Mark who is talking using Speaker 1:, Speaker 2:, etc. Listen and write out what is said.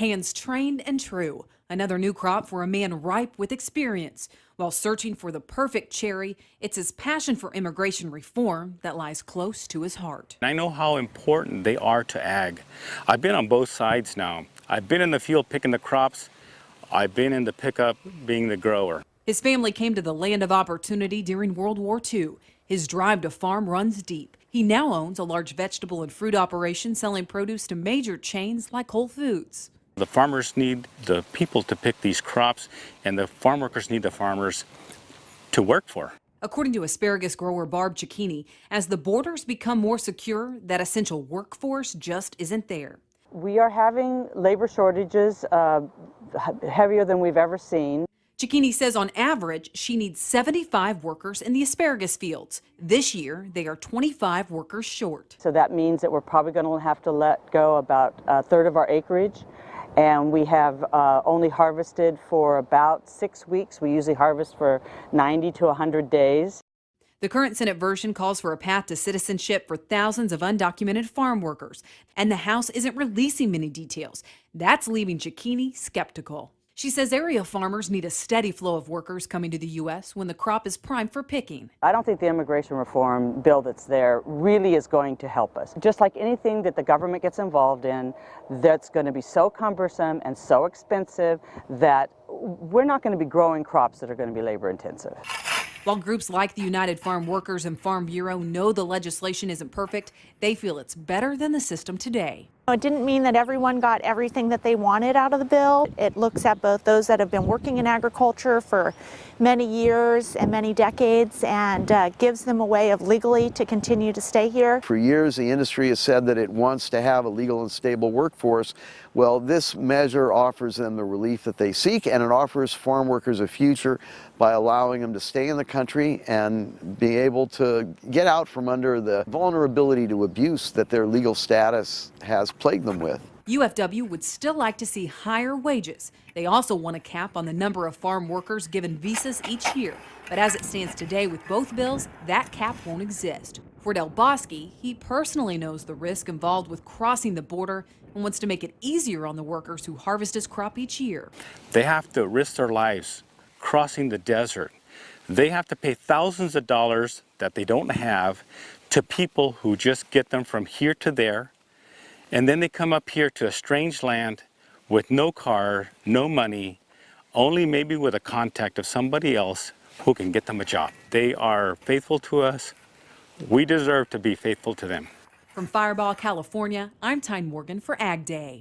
Speaker 1: Hands trained and true. Another new crop for a man ripe with experience. While searching for the perfect cherry, it's his passion for immigration reform that lies close to his heart.
Speaker 2: I know how important they are to ag. I've been on both sides now. I've been in the field picking the crops. I've been in the pickup being the grower.
Speaker 1: His family came to the land of opportunity during World War II. His drive to farm runs deep. He now owns a large vegetable and fruit operation selling produce to major chains like Whole Foods.
Speaker 2: The farmers need the people to pick these crops, and the farm workers need the farmers to work for.
Speaker 1: According to asparagus grower Barb Cicchini, as the borders become more secure, that essential workforce just isn't there.
Speaker 3: We are having labor shortages heavier than we've ever seen.
Speaker 1: Cicchini says on average, she needs 75 workers in the asparagus fields. This year, they are 25 workers short.
Speaker 3: So that means that we're probably going to have to let go about a third of our acreage. And we have only harvested for about 6 weeks. We usually harvest for 90 to 100 days.
Speaker 1: The current Senate version calls for a path to citizenship for thousands of undocumented farm workers, and the House isn't releasing many details. That's leaving Cicchini skeptical. She says area farmers need a steady flow of workers coming to the U.S. when the crop is primed for picking.
Speaker 3: I don't think the immigration reform bill that's there really is going to help us. Just like anything that the government gets involved in, that's going to be so cumbersome and so expensive that we're not going to be growing crops that are going to be labor intensive.
Speaker 1: While groups like the United Farm Workers and Farm Bureau know the legislation isn't perfect, they feel it's better than the system today.
Speaker 4: It didn't mean that everyone got everything that they wanted out of the bill. It looks at both those that have been working in agriculture for many years and many decades and gives them a way of legally to continue to stay here.
Speaker 5: For years, the industry has said that it wants to have a legal and stable workforce. Well, this measure offers them the relief that they seek, and it offers farm workers a future by allowing them to stay in the country and be able to get out from under the vulnerability to abuse that their legal status has plagued them with.
Speaker 1: UFW would still like to see higher wages. They also want a cap on the number of farm workers given visas each year. But as it stands today with both bills, that cap won't exist. For Del Bosque, he personally knows the risk involved with crossing the border and wants to make it easier on the workers who harvest his crop each year.
Speaker 2: They have to risk their lives crossing the desert. They have to pay thousands of dollars that they don't have to people who just get them from here to there. And then they come up here to a strange land with no car, no money, only maybe with a contact of somebody else who can get them a job. They are faithful to us. We deserve to be faithful to them.
Speaker 1: From Firebaugh, California, I'm Tyne Morgan for Ag Day.